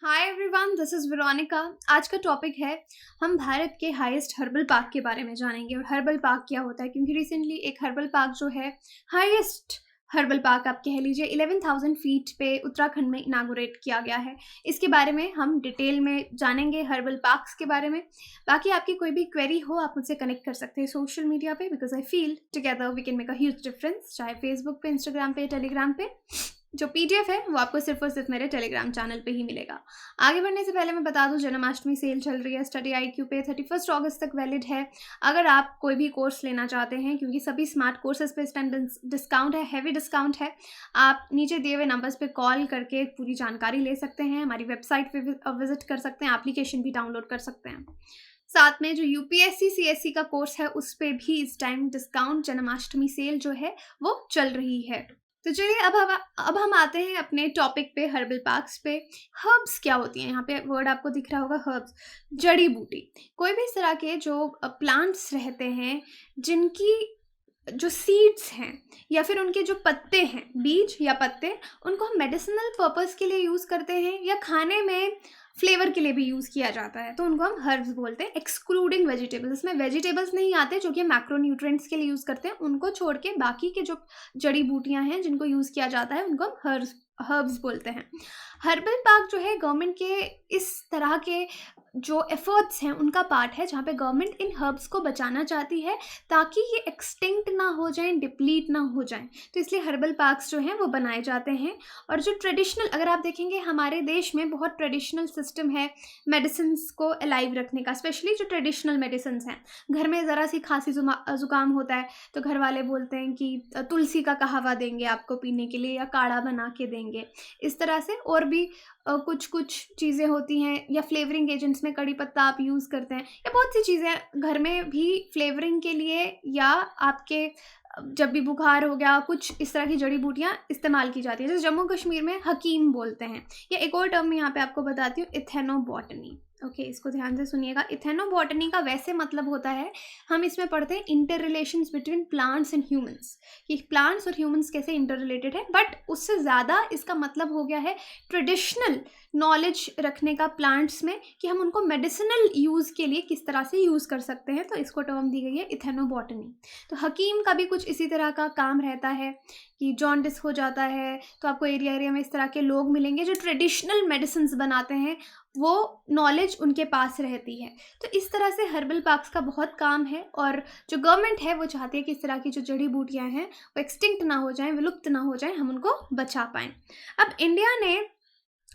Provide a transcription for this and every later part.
Hi everyone, this is Veronica. आज का topic है, हम भारत के हाईएस्ट हर्बल पार्क के बारे में जानेंगे और हर्बल पार्क क्या होता है, क्योंकि रिसेंटली एक हर्बल पार्क जो है, हाईएस्ट हर्बल पार्क आप कह लीजिए, 11,000 फीट पे उत्तराखंड में इनागोरेट किया गया है। इसके बारे में हम डिटेल में जानेंगे, हर्बल पार्क्स के बारे में। बाकी आपकी कोई भी क्वेरी हो, आप मुझसे कनेक्ट कर सकते हैं सोशल मीडिया पे, because I feel together we can make a huge difference, चाहे फेसबुक पे, इंस्टाग्राम पे, टेलीग्राम पे। जो पीडीएफ है वो आपको सिर्फ और सिर्फ मेरे टेलीग्राम चैनल पे ही मिलेगा। आगे बढ़ने से पहले मैं बता दूं, जन्माष्टमी सेल चल रही है स्टडी आईक्यू पे, 31 अगस्त तक वैलिड है। अगर आप कोई भी कोर्स लेना चाहते हैं, क्योंकि सभी स्मार्ट कोर्सेज पे इस टाइम डिस्काउंट है, हैवी डिस्काउंट है, आप नीचे दिए हुए नंबर्स पे कॉल करके पूरी जानकारी ले सकते हैं। हमारी वेबसाइट पे विजिट कर सकते हैं, एप्लीकेशन भी डाउनलोड कर सकते हैं। साथ में जो यूपीएससी सीएससी का कोर्स है, उस पर भी इस टाइम डिस्काउंट, जन्माष्टमी सेल जो है वो चल रही है। तो चलिए अब हम आते हैं अपने टॉपिक पे, हर्बल पार्क्स पे। हर्ब्स क्या होती हैं? यहाँ पे वर्ड आपको दिख रहा होगा, हर्ब्स, जड़ी बूटी। कोई भी इस तरह के जो प्लांट्स रहते हैं, जिनकी जो सीड्स हैं या फिर उनके जो पत्ते हैं, बीज या पत्ते, उनको हम मेडिसिनल पर्पस के लिए यूज़ करते हैं या खाने में फ्लेवर के लिए भी यूज़ किया जाता है, तो उनको हम हर्ब्स बोलते हैं, एक्सक्लूडिंग वेजिटेबल्स। इसमें वेजिटेबल्स नहीं आते जो कि मैक्रोन्यूट्रिएंट्स के लिए यूज़ करते हैं, उनको छोड़ के बाकी के जो जड़ी बूटियां हैं जिनको यूज़ किया जाता है, उनको हम हर्ब्स बोलते हैं। हर्बल पार्क जो है गवर्नमेंट के इस तरह के जो एफर्ट्स हैं उनका पार्ट है, जहाँ पे गवर्नमेंट इन हर्ब्स को बचाना चाहती है ताकि ये एक्सटिंक्ट ना हो जाएं, डिप्लीट ना हो जाएं। तो इसलिए हर्बल पार्क्स जो हैं वो बनाए जाते हैं। और जो ट्रेडिशनल, अगर आप देखेंगे हमारे देश में बहुत ट्रेडिशनल सिस्टम है मेडिसिन को अलाइव रखने का, स्पेशली जो ट्रेडिशनल मेडिसिन हैं। घर में ज़रा सी खांसी जुकाम होता है तो घर वाले बोलते हैं कि तुलसी का कहवा देंगे आपको पीने के लिए, या काढ़ा बना के देंगे। इस तरह से और भी कुछ कुछ चीज़ें होती हैं, या फ्लेवरिंग एजेंट्स में कड़ी पत्ता आप यूज़ करते हैं, या बहुत सी चीज़ें घर में भी फ्लेवरिंग के लिए, या आपके जब भी बुखार हो गया, कुछ इस तरह की जड़ी बूटियाँ इस्तेमाल की जाती है। जैसे जम्मू कश्मीर में हकीम बोलते हैं, या एक और टर्म यहाँ पे आपको बताती हूँ, इथेनोबॉटनी। ओके, इसको ध्यान से सुनिएगा। इथेनोबॉटनी का वैसे मतलब होता है, हम इसमें पढ़ते हैं inter relations between plants and humans, कि प्लांट्स और ह्यूमंस कैसे इंटर रिलेटेड है। बट उससे ज़्यादा इसका मतलब हो गया है ट्रेडिशनल नॉलेज रखने का प्लांट्स में, कि हम उनको मेडिसिनल यूज़ के लिए किस तरह से यूज़ कर सकते हैं। तो इसको टर्म दी गई है इथेनोबॉटनी। तो हकीम का भी कुछ इसी तरह का काम रहता है कि जॉन्डिस हो जाता है तो आपको एरिया एरिया में इस तरह के लोग मिलेंगे जो ट्रेडिशनल मेडिसिन बनाते हैं, वो नॉलेज उनके पास रहती है। तो इस तरह से हर्बल पार्क्स का बहुत काम है, और जो गवर्नमेंट है वो चाहती है कि इस तरह की जो जड़ी बूटियां हैं वो एक्सटिंक्ट ना हो जाएं, विलुप्त ना हो जाएं, हम उनको बचा पाएँ। अब इंडिया ने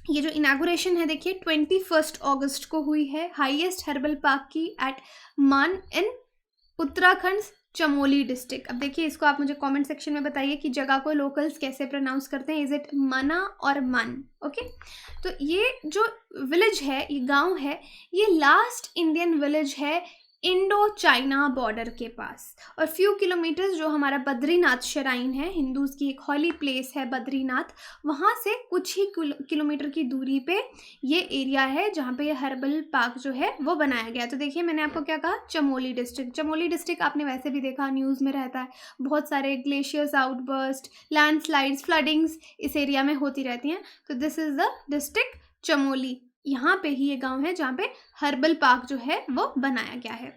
ये जो इनागुरेशन है, देखिए 21 अगस्त को हुई है, हाईएस्ट हर्बल पार्क की एट मान इन उत्तराखंड, चमोली डिस्ट्रिक्ट। अब देखिए, इसको आप मुझे कमेंट सेक्शन में बताइए कि जगह को लोकल्स कैसे प्रोनाउंस करते हैं, इज इट मना और मन? ओके, तो ये जो विलेज है, ये गांव है, ये लास्ट इंडियन विलेज है इंडो चाइना बॉर्डर के पास। और फ्यू किलोमीटर्स जो हमारा बद्रीनाथ श्राइन है, हिंदूज़ की एक हॉली प्लेस है बद्रीनाथ, वहाँ से कुछ ही किलोमीटर की दूरी पे ये एरिया है जहाँ पे ये हर्बल पार्क जो है वो बनाया गया। तो देखिए, मैंने आपको क्या कहा, चमोली डिस्ट्रिक्ट। चमोली डिस्ट्रिक्ट आपने वैसे भी देखा, न्यूज़ में रहता है, बहुत सारे ग्लेशियर्स आउटबर्स्ट, लैंडस्लाइड्स, फ्लडिंग्स इस एरिया में होती रहती हैं। तो this is the district Chamoli. यहाँ पे ही ये गांव है जहाँ पे हर्बल पार्क जो है वो बनाया गया है।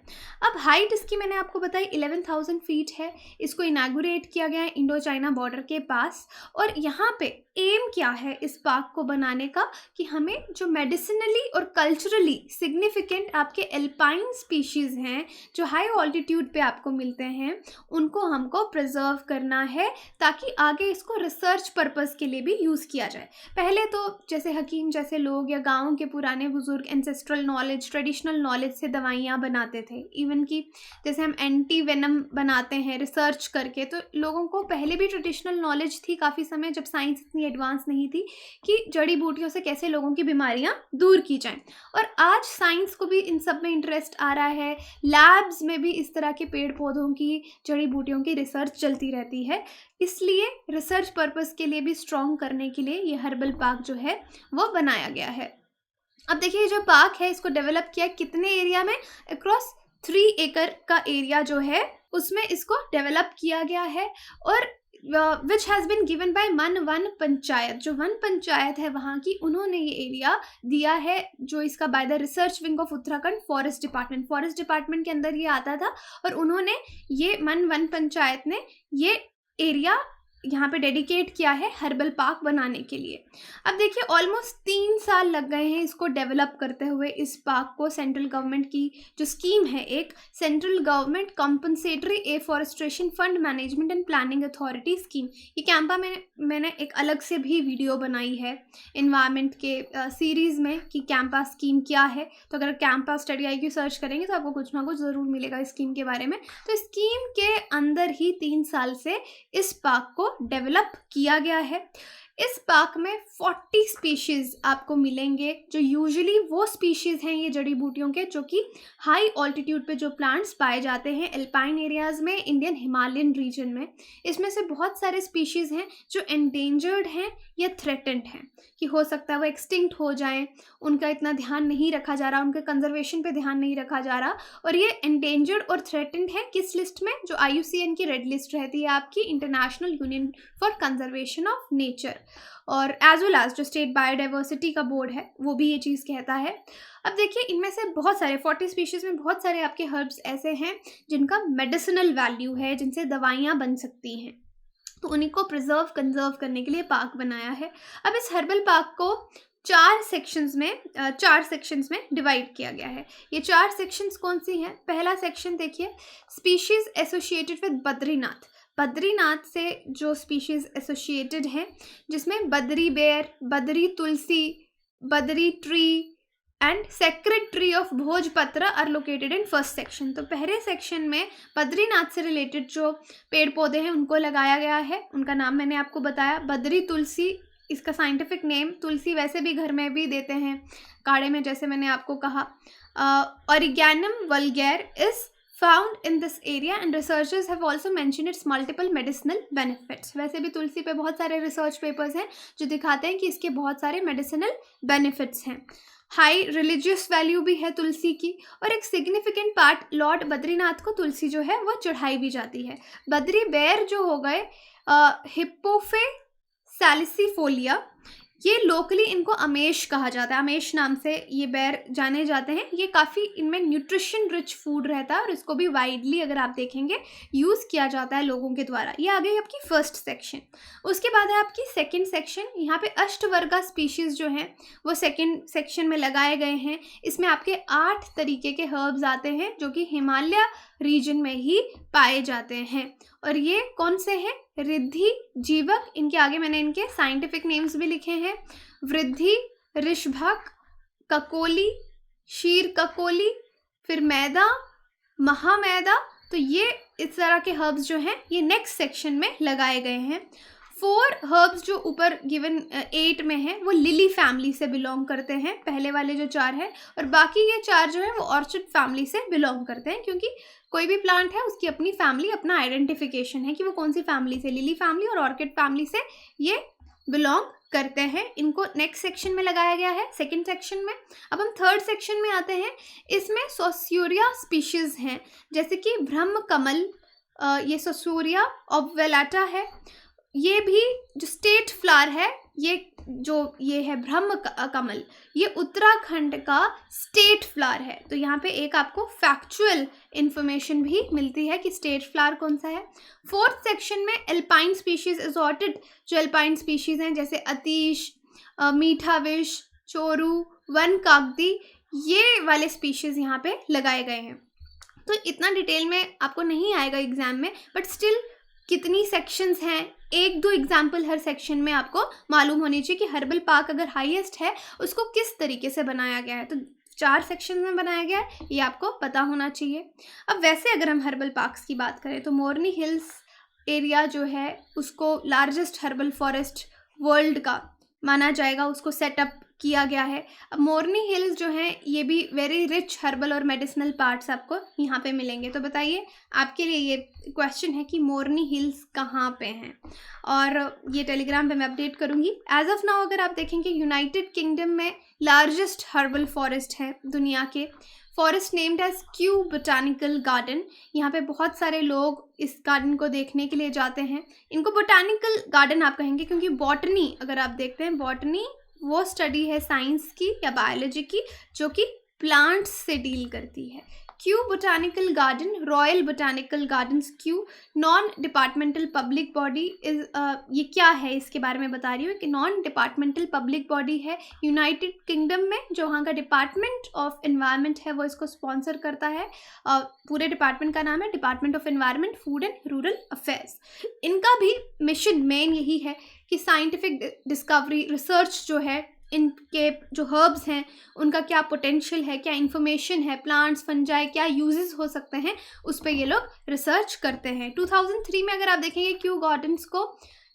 अब हाइट इसकी मैंने आपको बताई 11,000 फीट है। इसको इनागुरेट किया गया है इंडो चाइना बॉर्डर के पास। और यहाँ पे एम क्या है इस पार्क को बनाने का, कि हमें जो मेडिसिनली और कल्चरली सिग्निफिकेंट आपके एल्पाइन स्पीशीज़ हैं जो हाई ऑल्टीट्यूड पे आपको मिलते हैं, उनको हमको प्रिजर्व करना है, ताकि आगे इसको रिसर्च पर्पस के लिए भी यूज़ किया जाए। पहले तो जैसे हकीम जैसे लोग या गाँव के पुराने बुजुर्ग एंसेस्ट्रल नॉलेज, ट्रेडिशनल नॉलेज से दवाइयाँ बनाते थे। इवन कि जैसे हम एंटी वेनम बनाते हैं रिसर्च करके, तो लोगों को पहले भी ट्रेडिशनल नॉलेज थी काफ़ी समय, जब साइंस इतनी एडवांस नहीं थी, कि जड़ी बूटियों से कैसे लोगों की बीमारियां दूर की जाएं। और आज साइंस को भी इन सब में इंटरेस्ट आ रहा है, लैब्स में भी इस तरह के पेड़ पौधों की, जड़ी बूटियों की रिसर्च चलती रहती है। इसलिए रिसर्च पर्पस के लिए भी स्ट्रॉन्ग करने के लिए ये हर्बल पार्क जो है वो बनाया गया है। अब देखिए, जो पार्क है इसको डेवलप किया कितने एरिया में, अक्रॉस 3 एकड़ का एरिया जो है उसमें इसको डेवलप किया गया है। और which has been given by मन वन पंचायत, जो वन पंचायत है वहाँ की, उन्होंने ये एरिया दिया है, जो इसका by the research wing of Uttarakhand forest department के अंदर ये आता था, और उन्होंने ये मन वन पंचायत ने ये एरिया यहाँ पे डेडिकेट किया है हर्बल पार्क बनाने के लिए। अब देखिए ऑलमोस्ट 3 साल लग गए हैं इसको डेवलप करते हुए, इस पार्क को। सेंट्रल गवर्नमेंट की जो स्कीम है, एक central government compensatory afforestation fund management and planning authority scheme, ये कैंपा मैंने एक अलग से भी वीडियो बनाई है इन्वायरमेंट के सीरीज़ में कि कैंपा स्कीम क्या है। तो अगर कैंपा स्टडी आई सर्च करेंगे तो आपको कुछ ना कुछ ज़रूर मिलेगा इस स्कीम के बारे में। तो स्कीम के अंदर ही 3 साल से इस पार्क को डेवलप किया गया है। इस पार्क में 40 स्पीशीज़ आपको मिलेंगे, जो यूजुअली वो स्पीशीज़ हैं ये जड़ी बूटियों के जो कि हाई ऑल्टीट्यूड पे जो प्लांट्स पाए जाते हैं एल्पाइन एरियाज़ में, इंडियन हिमालयन रीजन में। इसमें से बहुत सारे स्पीशीज़ हैं जो एंडेंजर्ड हैं या थ्रेटेंड हैं, कि हो सकता है वो एक्सटिंक्ट हो जाएं, उनका इतना ध्यान नहीं रखा जा रहा, उनके कंजर्वेशन पे ध्यान नहीं रखा जा रहा। और ये एंडेंजर्ड और थ्रेटेंड है किस लिस्ट में? जो IUCN की रेड लिस्ट रहती है आपकी, international union for conservation of nature, और एज वेल एज जो स्टेट बायोडाइवर्सिटी का बोर्ड है वो भी ये चीज़ कहता है। अब देखिए इनमें से बहुत सारे 40 स्पीशीज़ में बहुत सारे आपके हर्ब्स ऐसे हैं जिनका मेडिसिनल वैल्यू है, जिनसे दवाइयाँ बन सकती हैं, तो उन्हीं को प्रिजर्व कंजर्व करने के लिए पार्क बनाया है। अब इस हर्बल पार्क को 4 सेक्शंस में डिवाइड किया गया है। ये 4 सेक्शंस कौन सी हैं? पहला सेक्शन देखिए, स्पीशीज़ एसोसिएटेड विद बद्रीनाथ से जो स्पीशीज़ एसोसिएटेड हैं, जिसमें बद्री बेर, Badri tulsi, Badri tree and sacred tree of bhojpatra are located in first section. तो पहले सेक्शन में बद्रीनाथ से रिलेटेड जो पेड़ पौधे हैं उनको लगाया गया है। उनका नाम मैंने आपको बताया, बद्री तुलसी, इसका साइंटिफिक नेम, तुलसी वैसे भी घर में भी देते हैं काढ़े में, जैसे मैंने आपको कहा। Origanum vulgare is found in this area and researchers have also mention its multiple medicinal benefits. वैसे भी तुलसी पे बहुत सारे रिसर्च पेपर्स हैं जो दिखाते हैं कि इसके बहुत सारे मेडिसिनल बेनिफिट्स हैं। हाई रिलीजियस वैल्यू भी है तुलसी की, और एक सिग्निफिकेंट पार्ट लॉर्ड बद्रीनाथ को तुलसी जो है वो चढ़ाई भी जाती है। बद्री बेर जो हो गए हिप्पोफे सैलिसिफोलिया, ये लोकली इनको अमेश कहा जाता है, अमेश नाम से ये बेर जाने जाते हैं। ये काफ़ी इनमें न्यूट्रिशन रिच फूड रहता है और इसको भी वाइडली अगर आप देखेंगे यूज़ किया जाता है लोगों के द्वारा। ये आ गई आपकी फर्स्ट सेक्शन। उसके बाद है आपकी सेकंड सेक्शन। यहाँ पे अष्टवर्गा स्पीशीज़ जो हैं वो सेकंड सेक्शन में लगाए गए हैं। इसमें आपके 8 तरीके के हर्ब्स आते हैं जो कि हिमालय रीजन में ही पाए जाते हैं, और ये कौन से हैं? रिद्धि, जीवक, इनके आगे मैंने इनके साइंटिफिक नेम्स भी लिखे हैं, वृद्धि, ऋषभक, ककोली, शीर ककोली, फिर मैदा, महामैदा। तो ये इस तरह के हर्ब्स जो हैं ये नेक्स्ट सेक्शन में लगाए गए हैं। 4 हर्ब्स जो ऊपर गिवन 8 में हैं वो लिली फैमिली से बिलोंग करते हैं, पहले वाले जो 4 हैं, और बाकी ये 4 जो है वो ऑर्चिड फैमिली से बिलोंग करते हैं, क्योंकि कोई भी प्लांट है उसकी अपनी फैमिली, अपना आइडेंटिफिकेशन है कि वो कौन सी फैमिली से, लिली फैमिली और ऑर्किड फैमिली से ये बिलोंग करते हैं। इनको नेक्स्ट सेक्शन में लगाया गया है, सेकंड सेक्शन में। अब हम थर्ड सेक्शन में आते हैं। इसमें सोस्यूरिया स्पीशीज़ हैं, जैसे कि ब्रह्म कमल, ये सोस्यूरिया ऑब्वेलाटा है। ये भी जो स्टेट फ्लावर है, ये है ब्रह्म कमल, ये उत्तराखंड का स्टेट फ्लावर है। तो यहाँ पे एक आपको फैक्चुअल इंफॉर्मेशन भी मिलती है कि स्टेट फ्लावर कौन सा है। फोर्थ सेक्शन में एल्पाइन स्पीशीज असॉर्टेड, जो एल्पाइन स्पीशीज हैं जैसे अतीश, मीठा विष, चोरू, वन कागदी, ये वाले स्पीशीज यहाँ पे लगाए गए हैं। तो इतना डिटेल में आपको नहीं आएगा एग्जाम में, बट स्टिल कितनी सेक्शंस हैं, 1-2 एग्जाम्पल हर सेक्शन में आपको मालूम होनी चाहिए कि हर्बल पार्क अगर हाईएस्ट है उसको किस तरीके से बनाया गया है। तो 4 सेक्शन में बनाया गया है, ये आपको पता होना चाहिए। अब वैसे अगर हम हर्बल पार्क्स की बात करें तो मोरनी हिल्स एरिया जो है उसको लार्जेस्ट हर्बल फॉरेस्ट वर्ल्ड का माना जाएगा, उसको सेटअप किया गया है। अब मोरनी हिल्स जो हैं ये भी वेरी रिच हर्बल और मेडिसिनल पार्ट्स आपको यहाँ पे मिलेंगे। तो बताइए, आपके लिए ये क्वेश्चन है कि मोरनी हिल्स कहाँ पे हैं, और ये टेलीग्राम पे मैं अपडेट करूँगी। एज ऑफ नाउ अगर आप देखेंगे यूनाइटेड किंगडम में लार्जेस्ट हर्बल फॉरेस्ट है दुनिया के, forest named as Kew botanical garden. यहाँ पे बहुत सारे लोग इस गार्डन को देखने के लिए जाते हैं। इनको बोटानिकल गार्डन आप कहेंगे क्योंकि बॉटनी, अगर आप देखते हैं बॉटनी वो स्टडी है साइंस की या बायोलॉजी की जो कि प्लांट्स से डील करती है। Q botanical garden, royal botanical gardens Q, non departmental public body is, ये क्या है इसके बारे में बता रही हूँ कि नॉन डिपार्टमेंटल पब्लिक बॉडी है यूनाइटेड किंगडम में, जो वहाँ का डिपार्टमेंट ऑफ एनवायरनमेंट है वो इसको स्पॉन्सर करता है। पूरे डिपार्टमेंट का नाम है department of environment, food and rural affairs. इनका भी मिशन मेन यही है कि साइंटिफिक डिस्कवरी रिसर्च जो है, इनके जो हर्ब्स हैं उनका क्या पोटेंशियल है, क्या इन्फॉर्मेशन है, प्लांट्स फंजाई क्या यूजेस हो सकते हैं, उस पर ये लोग रिसर्च करते हैं। 2003 में अगर आप देखेंगे क्यू गार्डन्स को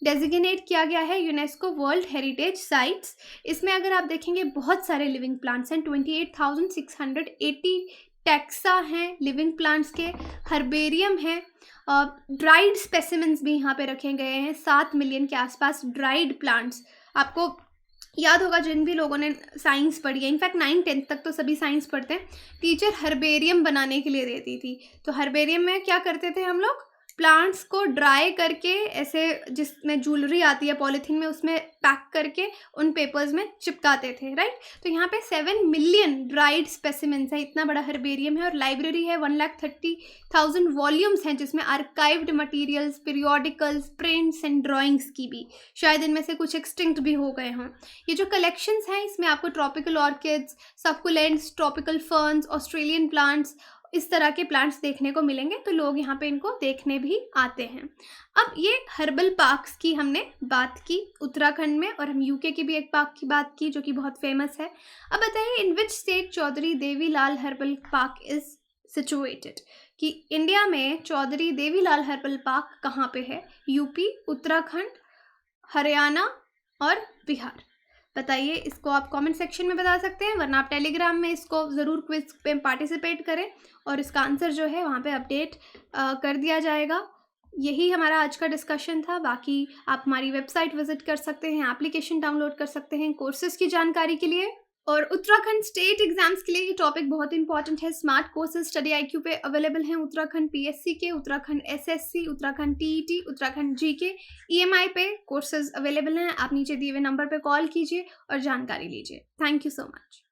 डेजिग्नेट किया गया है यूनेस्को वर्ल्ड हेरिटेज साइट्स। इसमें अगर आप देखेंगे बहुत सारे लिविंग प्लांट्स हैं, 28,680 टैक्सा हैं लिविंग प्लांट्स के, हर्बेरियम है, ड्राइड स्पेसिमेंस भी यहाँ पे रखे गए हैं, 7 मिलियन के आसपास ड्राइड प्लांट्स। आपको याद होगा जिन भी लोगों ने साइंस पढ़ी है, इनफैक्ट 9-10 तक तो सभी साइंस पढ़ते हैं, टीचर हर्बेरियम बनाने के लिए देती थी। तो हर्बेरियम में क्या करते थे हम लोग, प्लांट्स को ड्राई करके ऐसे जिसमें ज्वेलरी आती है पॉलीथीन में, उसमें पैक करके उन पेपर्स में चिपकाते थे, राइट। तो यहाँ पे 7 मिलियन ड्राइड स्पेसिमेंस है, इतना बड़ा हर्बेरियम है। और लाइब्रेरी है, 1,30,000 वॉल्यूम्स हैं जिसमें archived materials, periodicals, prints and drawings की भी, शायद इनमें से कुछ एक्सटिंक्ट भी हो गए हों। ये जो कलेक्शंस हैं इसमें आपको tropical orchids, succulents, tropical ferns, Australian plants, इस तरह के प्लांट्स देखने को मिलेंगे। तो लोग यहाँ पे इनको देखने भी आते हैं। अब ये हर्बल पार्क्स की हमने बात की उत्तराखंड में, और हम यूके की भी एक पार्क की बात की जो कि बहुत फेमस है। अब बताइए in which state Chaudhary Devilal herbal park is situated, कि इंडिया में चौधरी देवीलाल हर्बल पार्क कहाँ पे है। यूपी, उत्तराखंड, हरियाणा और बिहार। बताइए, इसको आप कमेंट सेक्शन में बता सकते हैं, वरना आप टेलीग्राम में इसको ज़रूर क्विज पे पार्टिसिपेट करें और इसका आंसर जो है वहाँ पे अपडेट कर दिया जाएगा। यही हमारा आज का डिस्कशन था। बाकी आप हमारी वेबसाइट विजिट कर सकते हैं, एप्लीकेशन डाउनलोड कर सकते हैं कोर्सेज़ की जानकारी के लिए। और उत्तराखंड स्टेट एग्जाम्स के लिए ये टॉपिक बहुत इंपॉर्टेंट है। स्मार्ट कोर्सेज स्टडी IQ पे अवेलेबल हैं उत्तराखंड PSC के, Uttarakhand SSC, Uttarakhand TET, Uttarakhand GK, EMI पे कोर्सेज अवेलेबल हैं। आप नीचे दिए हुए नंबर पे कॉल कीजिए और जानकारी लीजिए। Thank you so much.